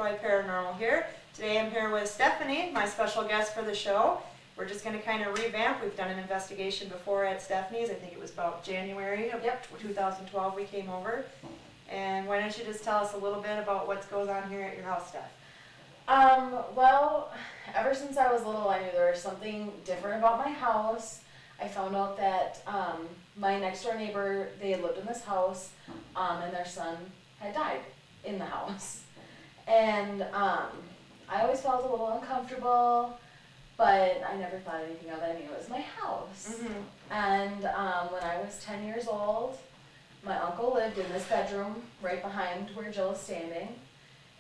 Croix Paranormal here. Today I'm here with Stefanie, my special guest for the show. We're just going to kind of revamp. We've done an investigation before at Stefanie's. I think it was about January of 2012 we came over. And why don't you just tell us a little bit about what goes on here at your house, Steph? Well, ever since I was little, I knew there was something different about my house. I found out that my next door neighbor, they had lived in this house, and their son had died in the house. And I always felt a little uncomfortable, but I never thought anything of it. I mean, it was my house. Mm-hmm. And when I was 10 years old, my uncle lived in this bedroom right behind where Jill is standing.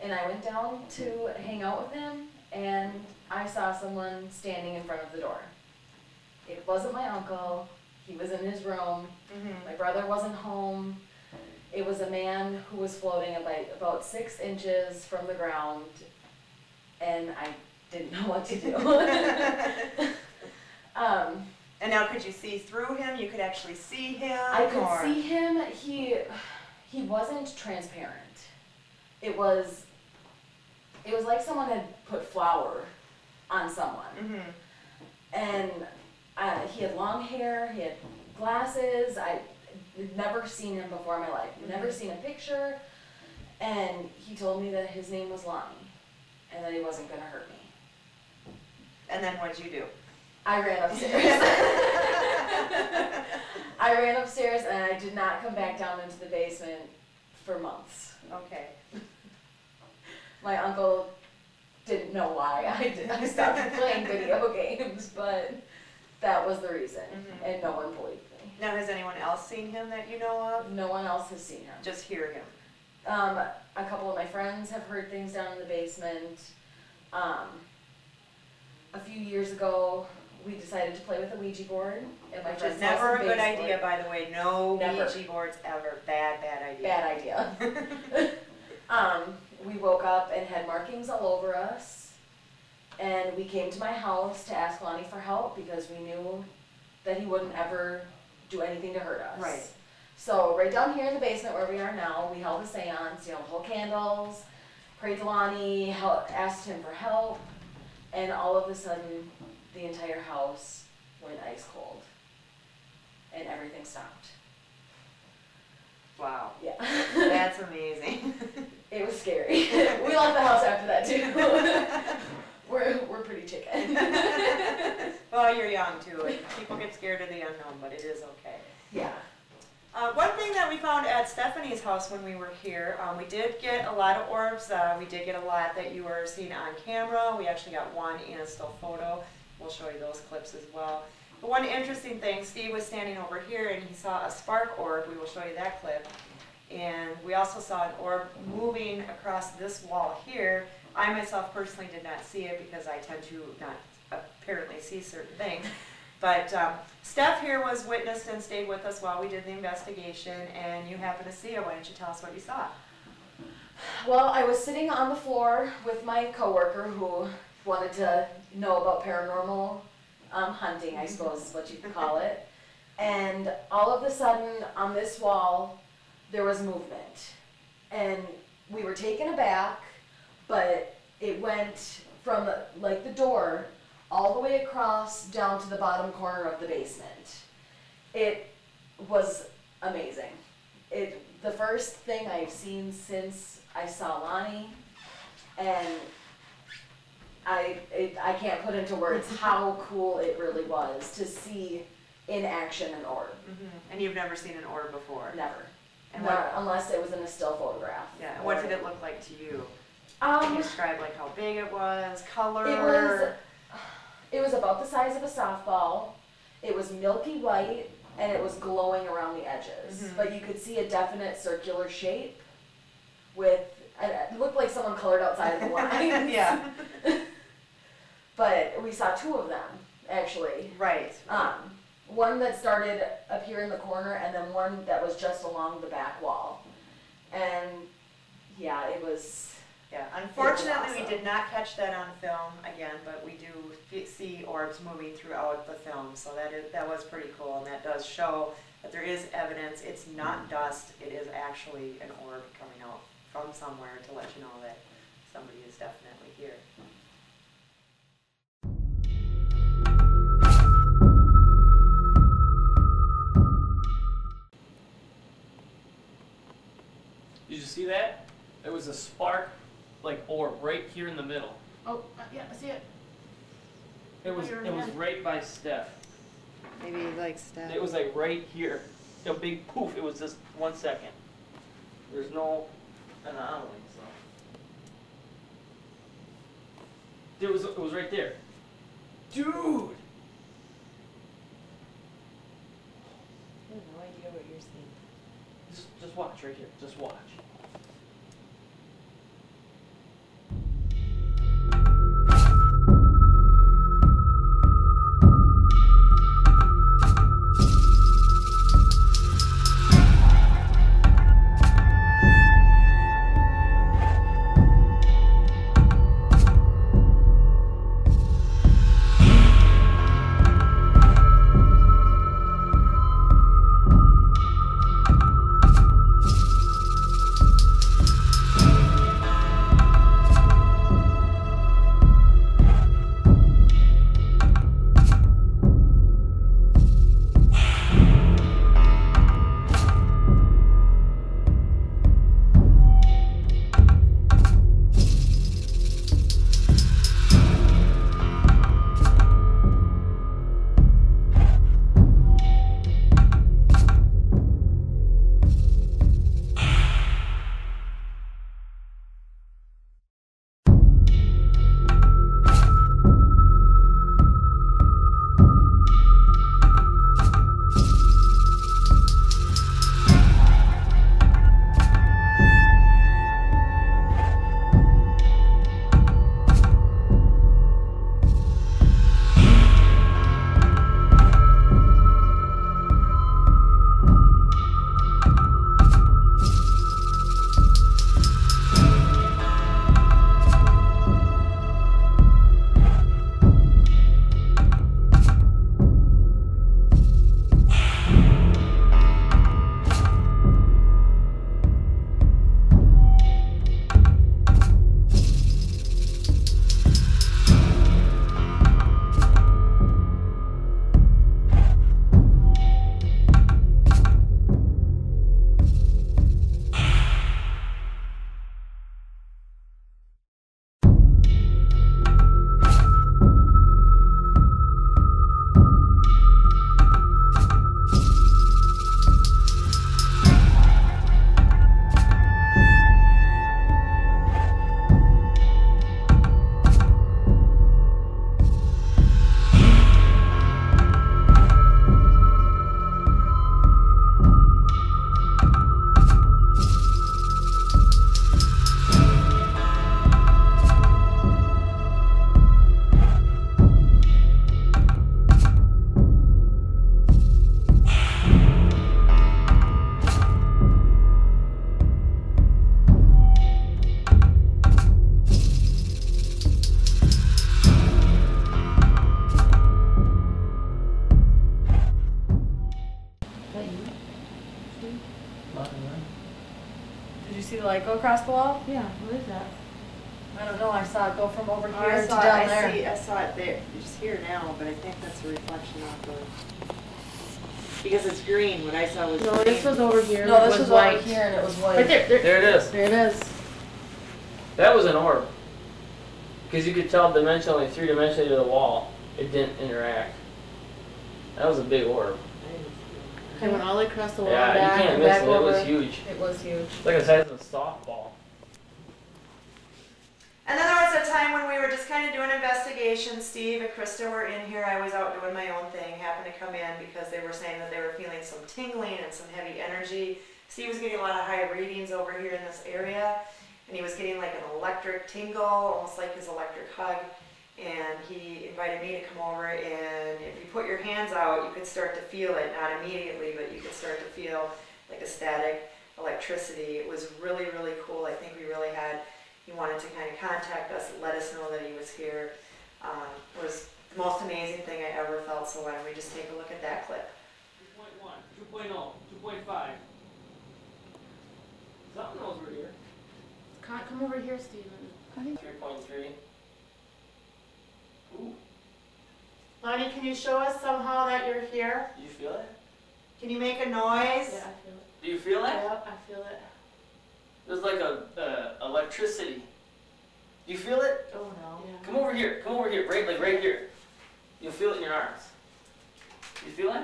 And I went down to hang out with him, and I saw someone standing in front of the door. It wasn't my uncle. He was in his room. Mm-hmm. My brother wasn't home. It was a man who was floating about 6 inches from the ground, and I didn't know what to do. And now could you see through him? You could actually see him? I could see him. He wasn't transparent. It was like someone had put flour on someone. Mm-hmm. And he had long hair, he had glasses. I'd never seen him before in my life. Mm-hmm. Never seen a picture. And he told me that his name was Lonnie and that he wasn't going to hurt me. And then what'd you do? I ran upstairs. I ran upstairs and I did not come back down into the basement for months. Okay. My uncle didn't know why I stopped playing video games, but that was the reason, mm-hmm. and no one believed me. Now, has anyone else seen him that you know of? No one else has seen him. Just hear him. A couple of my friends have heard things down in the basement. A few years ago, we decided to play with a Ouija board. Which is never a good idea, by the way. No Ouija boards ever. Bad idea. Bad idea. We woke up and had markings all over us, and we came to my house to ask Lonnie for help because we knew that he wouldn't ever do anything to hurt us. Right. So right down here in the basement where we are now, we held a seance, hold candles, prayed to Lonnie, asked him for help, and all of a sudden the entire house went ice cold, and everything stopped. Wow. Yeah. That's amazing. It was scary. We left the house after that too. We're pretty chicken. Well, you're young too. People get scared of the unknown, but it is okay. Yeah. One thing that we found at Stefanie's house when we were here, we did get a lot of orbs. We did get a lot that you were seeing on camera. We actually got one in a still photo. We'll show you those clips as well. But one interesting thing, Steve was standing over here and he saw a spark orb. We will show you that clip. And we also saw an orb moving across this wall here. I myself personally did not see it because I tend to not apparently see certain things. But Steph here was witnessed and stayed with us while we did the investigation, and you happened to see it. Why don't you tell us what you saw? Well, I was sitting on the floor with my coworker who wanted to know about paranormal hunting, I suppose is what you could call it. And all of a sudden on this wall, there was movement. And we were taken aback, but it went from like the door all the way across down to the bottom corner of the basement. It was amazing. The first thing I've seen since I saw Lonnie, and I can't put into words how cool it really was to see in action an orb. Mm-hmm. And you've never seen an orb before? Never. And unless it was in a still photograph. Yeah. And what did it look like to you? Can you describe like how big it was, color? It was about the size of a softball. It was milky white, and it was glowing around the edges. Mm-hmm. But you could see a definite circular shape with, it looked like someone colored outside of the lines. Yeah. But we saw 2 of them, actually. Right. One that started up here in the corner, and then one that was just along the back wall. And yeah, it was... Yeah, unfortunately we did not catch that on film again, but we do see orbs moving throughout the film, so that was pretty cool, and that does show that there is evidence. It's not dust, it is actually an orb coming out from somewhere to let you know that somebody is definitely here. Did you see that? There was a spark, like orb, right here in the middle. Oh, yeah, I see it. It was right by Steph. Maybe like Steph. It was like right here. A big poof. It was just 1 second. There's no anomaly, so. It was right there. Dude! I have no idea what you're seeing. Just watch right here. Just watch. Did you see the light go across the wall? Yeah, what is that? I don't know, I saw it go from over here I to saw, down there. I saw it there, it's here now, but I think that's a reflection off the, because it's green, what I saw was green. No, this was over here. No, it this was white. over here and it was white. Right there, There it is. There it is. That was an orb. Because you could tell dimensionally, three-dimensionally to the wall, it didn't interact. That was a big orb. It went all the way across the wall, Yeah, back, you can't and miss back it. over. It was huge. It was huge. It's like the size of a softball. And then there was a time when we were just kind of doing investigations. Steve and Krista were in here. I was out doing my own thing. Happened to come in because they were saying that they were feeling some tingling and some heavy energy. Steve was getting a lot of high readings over here in this area. And he was getting like an electric tingle, almost like his electric hug. And he invited me to come over, and if you put your hands out, you could start to feel it, not immediately, but you could start to feel like a static electricity. It was really, really cool. I think we really had, he wanted to kind of contact us and let us know that he was here. It was the most amazing thing I ever felt, so why don't we just take a look at that clip. 2.1, 2.0, 2.5. Something over here. Come over here, Steven. 3.3. Ooh, Lonnie, can you show us somehow that you're here? do you feel it? Can you make a noise? Yeah, I feel it. Do you feel it? Yep, I feel it. There's like a electricity. Do you feel it? Oh no. Yeah. Come over here, right here. You'll feel it in your arms. You feel it? I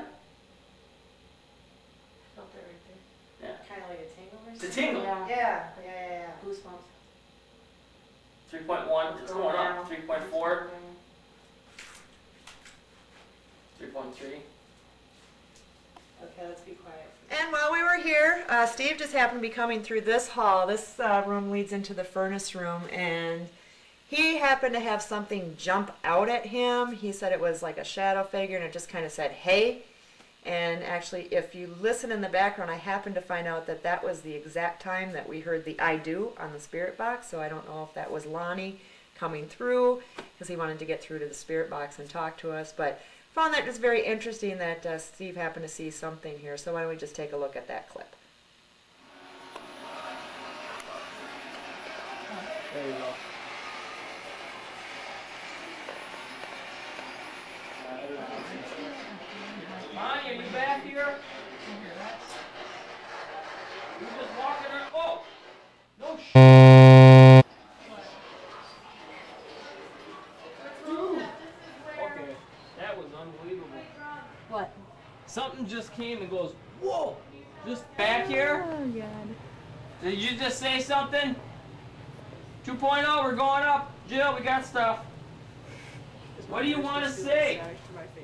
felt it right there. Kind of like a tingle or It's something? a tingle. Yeah. Goosebumps. 3.1, it's going down. up. 3.4, 3.3. Okay, let's be quiet. And while we were here, Steve just happened to be coming through this hall. This room leads into the furnace room, and he happened to have something jump out at him. He said it was like a shadow figure, and it just kind of said, hey. And actually, if you listen in the background, I happened to find out that that was the exact time that we heard the I do on the spirit box. So I don't know if that was Lonnie coming through, because he wanted to get through to the spirit box and talk to us. But found that just very interesting that Steve happened to see something here. So why don't we just take a look at that clip. There you go. Lonnie, are you back here? You just walking around. Oh! No Okay, that was unbelievable. What? Something just came and goes, whoa! Just back here? Oh, God. Did you just say something? 2.0, we're going up. Jill, we got stuff. What do you want to say?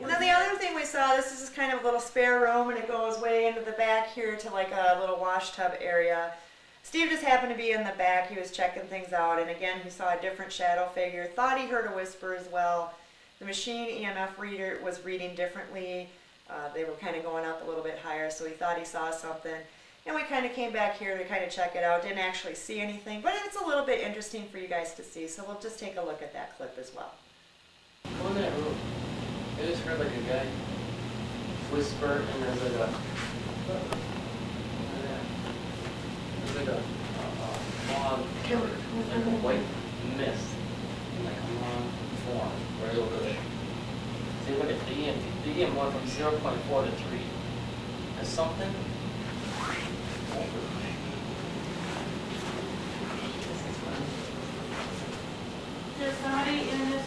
And then the other thing we saw, this is just kind of a little spare room, and it goes way into the back here to like a little wash tub area. Steve just happened to be in the back. He was checking things out, and again, he saw a different shadow figure. Thought he heard a whisper as well. The machine EMF reader was reading differently. They were kind of going up a little bit higher, so he thought he saw something. And we kind of came back here to kind of check it out. Didn't actually see anything, but it's a little bit interesting for you guys to see, so we'll just take a look at that clip as well. Go in that room. I just heard like a guy whisper, and there's like a fog covered, like a white mist, like a long form right over there. See, look at the EM went from 0.4 to 3. There's something over there. There's somebody in this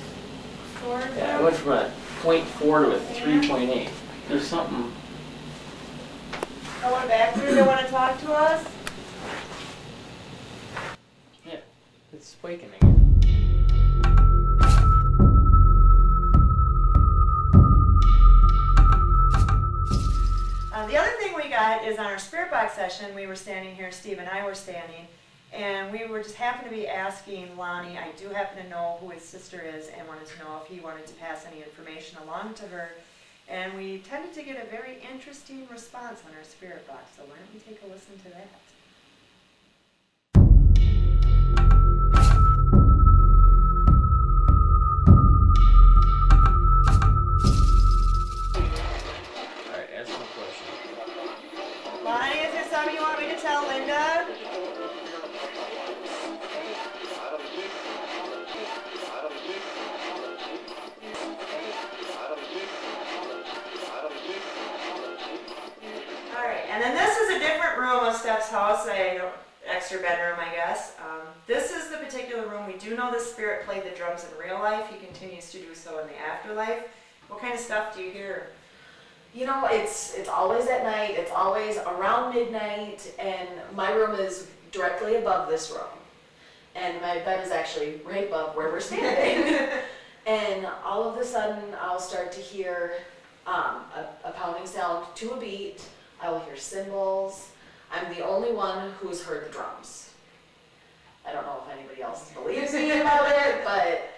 storage Yeah, I room? went from a 0.4 to a 3.8. There's something. Someone back there that want to talk to us? Yeah, it's spiking again. The other thing we got is on our spirit box session, we were standing here, Steve and I were standing, and we were just happened to be asking Lonnie, I do happen to know who his sister is, and wanted to know if he wanted to pass any information along to her. And we tended to get a very interesting response on our spirit box, so why don't we take a listen to that? Alright, ask me a question. Lonnie, is there something you want me to tell Linda? Alright, and then this is a different room of Steph's house, an extra bedroom, I guess. This is the particular room. We do know this spirit played the drums in real life. He continues to do so in the afterlife. What kind of stuff do you hear? You know, it's always at night, it's always around midnight, and my room is directly above this room. And my bed is actually right above where we're standing. And all of a sudden, I'll start to hear a pounding sound to a beat. I will hear cymbals. I'm the only one who's heard the drums. I don't know if anybody else believes me about it, but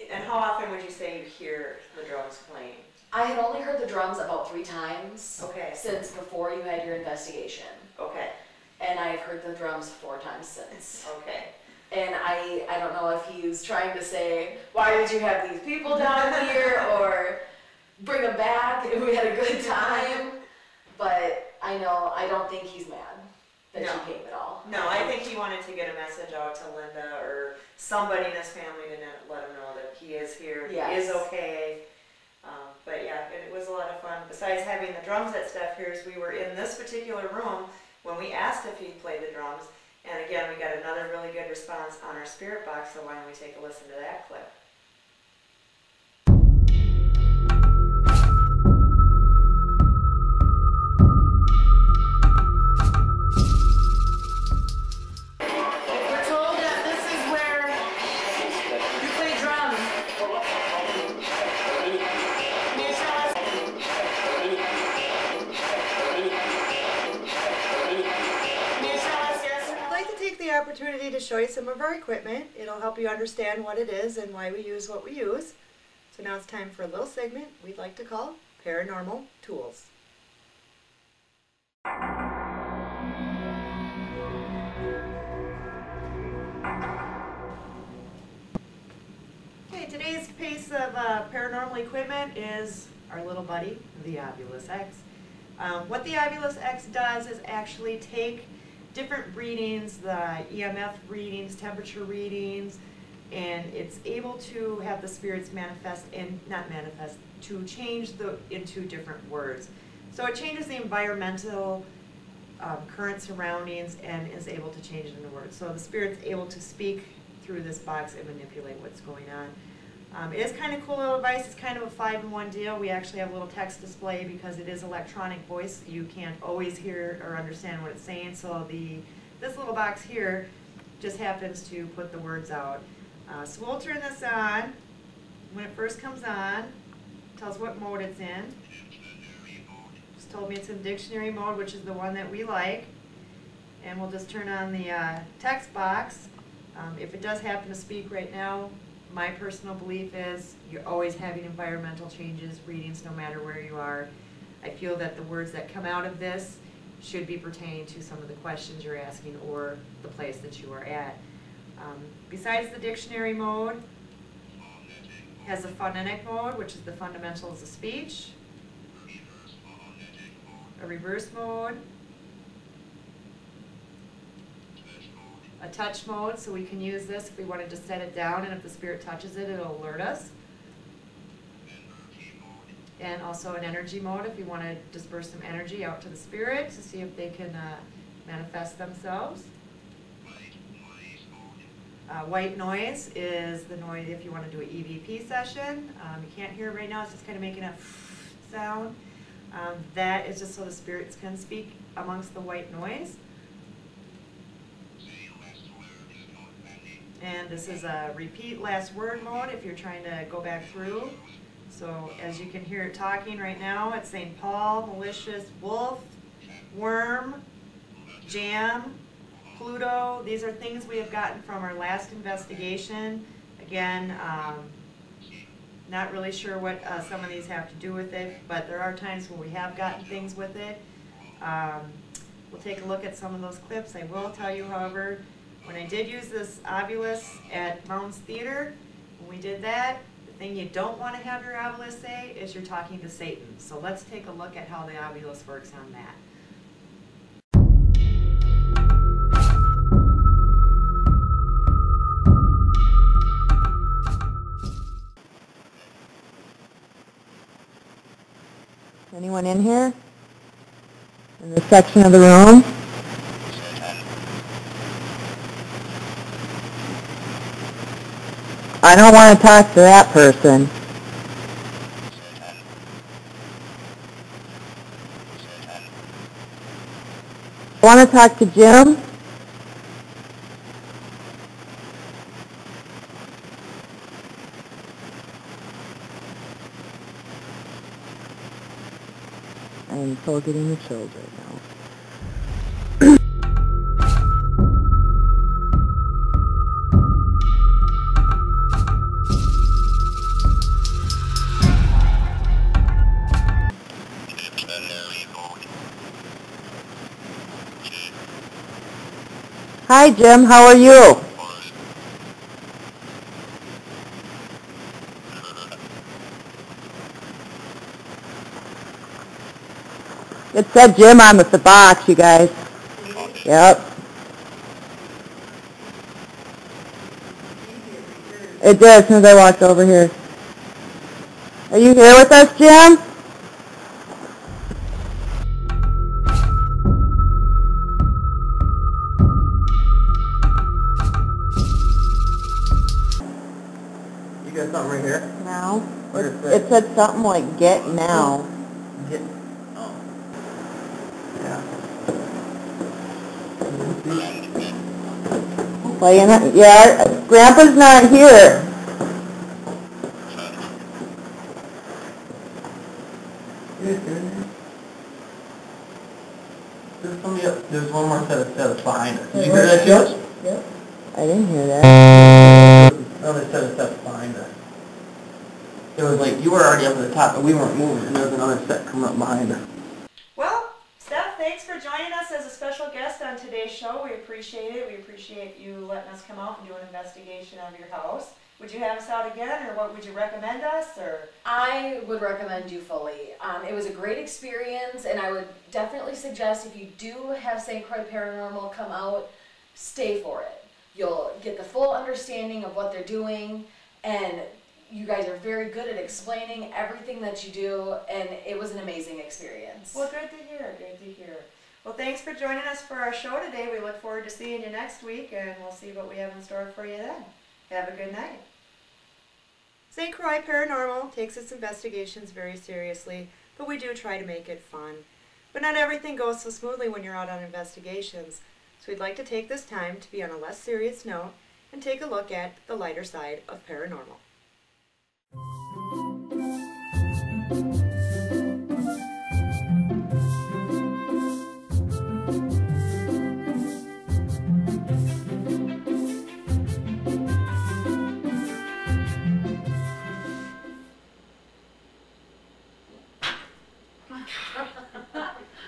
And how often would you say you hear the drums playing? I had only heard the drums about 3 times Okay. since before you had your investigation. Okay. And I've heard the drums 4 times since. Okay. And I don't know if he's trying to say, why did you have these people down here, or bring them back, and we had a good time. But I don't think he's mad that No. she came at all. No, I think he wanted to get a message out to Linda or somebody in his family to let him know that he is here, he is okay. But yeah, it was a lot of fun. Besides having the drums at Steph here's, we were in this particular room when we asked if he'd play the drums. And again, we got another really good response on our spirit box, so why don't we take a listen to that clip. We're told that this is where you play drums. Can you show us? Can you show us your I'd like to take the opportunity to show you some of our equipment. It'll help you understand what it is and why we use what we use. So now it's time for a little segment we'd like to call Paranormal Tools. Okay, today's piece of paranormal equipment is our little buddy, the Ovulus X. What the Ovulus X does is actually take different readings, the EMF readings, temperature readings, and it's able to have the spirits manifest and not manifest, to change into different words. So it changes the environmental current surroundings and is able to change it into words. So the spirit's able to speak through this box and manipulate what's going on. It is kind of cool little device. It's kind of a 5-in-1 deal. We actually have a little text display because it is electronic voice. You can't always hear or understand what it's saying. So this little box here just happens to put the words out. So we'll turn this on. When it first comes on, it tells what mode it's in. Just told me it's in dictionary mode, which is the one that we like. And we'll just turn on the text box. If it does happen to speak right now, my personal belief is you're always having environmental changes, readings, no matter where you are. I feel that the words that come out of this should be pertaining to some of the questions you're asking or the place that you are at. Besides the dictionary mode, it has a phonetic mode, which is the fundamentals of speech, a reverse mode, a touch mode, so we can use this if we wanted to set it down, and if the spirit touches it, it'll alert us. And also an energy mode if you want to disperse some energy out to the spirit to see if they can manifest themselves. White noise is the noise if you want to do an EVP session. You can't hear it right now, it's just kind of making a sound. That is just so the spirits can speak amongst the white noise. And this is a repeat last word mode if you're trying to go back through. So as you can hear it talking right now, it's saying Paul, malicious, wolf, worm, jam, Pluto. These are things we have gotten from our last investigation. Again, not really sure what some of these have to do with it, but there are times when we have gotten things with it. We'll take a look at some of those clips. I will tell you, however, when I did use this Ovulus at Mountains Theater, when we did that, the thing you don't want to have your Ovulus say is you're talking to Satan. So let's take a look at how the Ovulus works on that. Anyone in here? In this section of the room? I don't want to talk to that person. I want to talk to Jim. I am so getting the chills right now. Hi Jim, how are you? It said Jim on the box, you guys. Yep. It did as soon as I walked over here. Are you here with us, Jim? You got something right here? No. What did it say? It said something like get now. Get. Oh. Yeah. Well, yeah, Grandpa's not here. There's one more set of steps behind us. Did you hear that, Josh? Yep. I didn't hear that. Another set of steps behind us. It was like you were already up at the top, but we weren't moving, and there was another set coming up behind us. Well, Steph, thanks for joining us as a special guest on today's show. We appreciate it. We appreciate you letting us come out and do an investigation of your house. Would you have us out again, or what would you recommend us, or? I would recommend you fully. It was a great experience, and I would definitely suggest if you do have St. Croix Paranormal come out, stay for it. You'll get the full understanding of what they're doing, and you guys are very good at explaining everything that you do, and it was an amazing experience. Well, good to hear, good to hear. Well, thanks for joining us for our show today. We look forward to seeing you next week, and we'll see what we have in store for you then. Have a good night. St. Croix Paranormal takes its investigations very seriously, but we do try to make it fun. But not everything goes so smoothly when you're out on investigations, so we'd like to take this time to be on a less serious note and take a look at the lighter side of paranormal.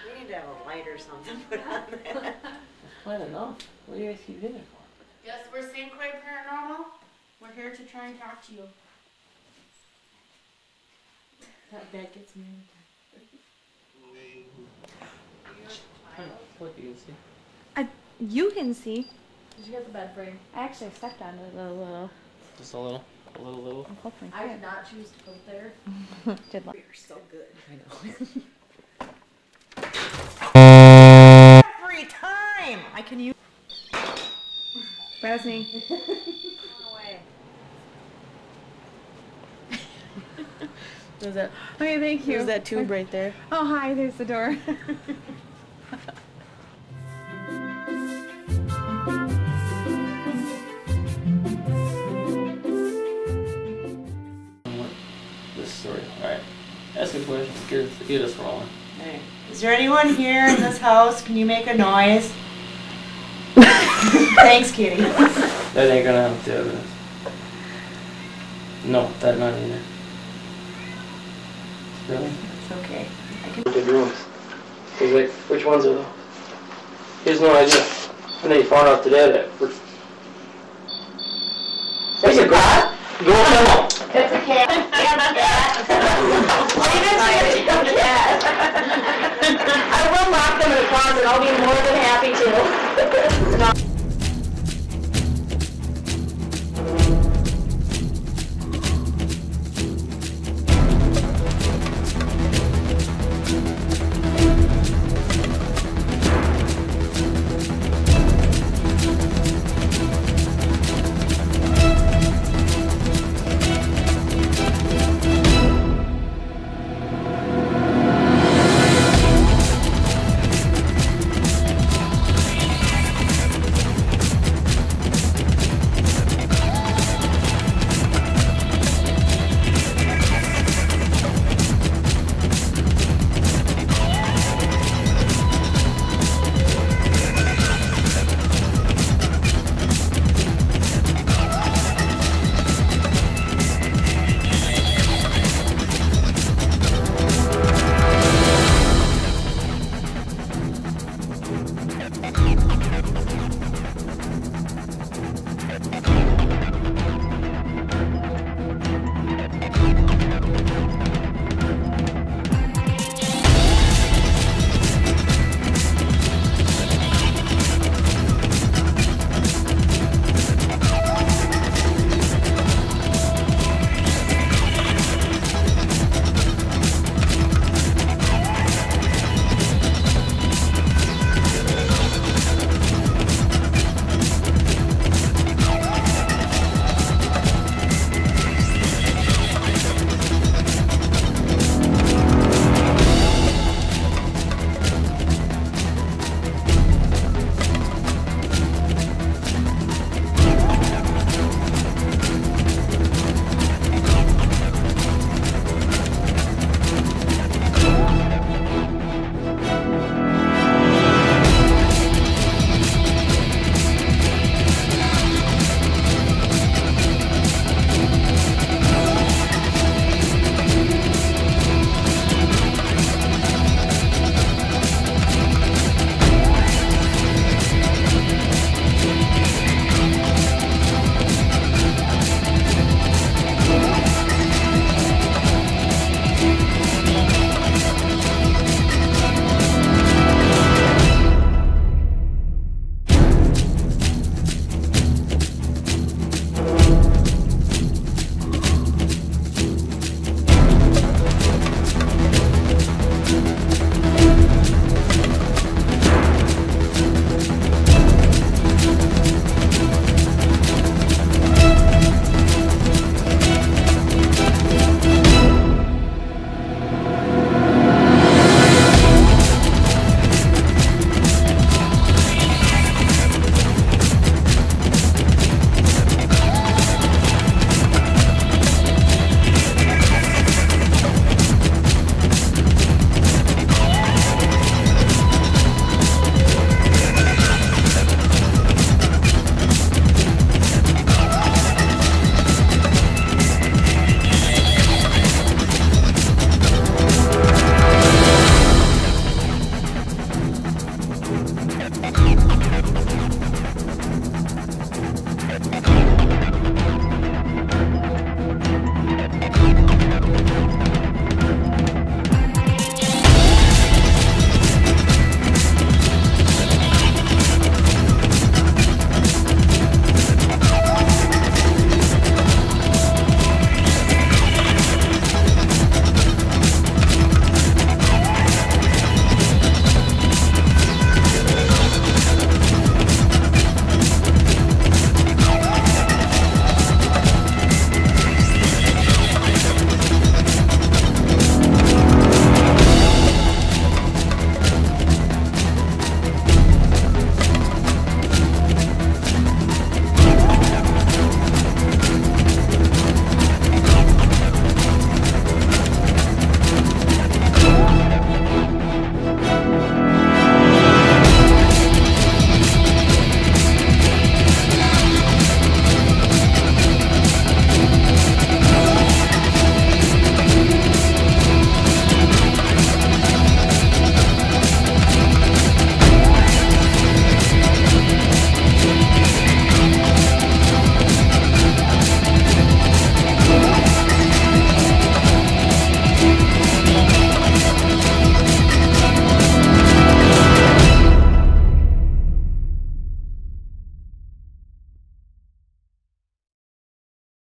We need to have a light or something put on there. That's quite enough. What do you guys keep in there for? Yes, we're St. Croix Paranormal. We're here to try and talk to you. That bed gets me What do you see? You can see. Did you get the bed frame? I actually stepped on it a little. Just a little. A little. I'm hoping. I did not choose to put it there. Did like. You're so good. I know. Every time I can use. That was me. There's that, Okay, thank you. there's that tube right there. Oh, hi, there's the door. This story. Alright. Ask a question. Get us rolling. Hey, is there anyone here in this house? Can you make a noise? Thanks, Kitty. That ain't gonna help the evidence. No, that not either. Really? It's okay. Haunted rooms. He's like, which ones are those? He has no idea. And then he found out today that we're... There's a cat? Go on. It's a cat. Leave it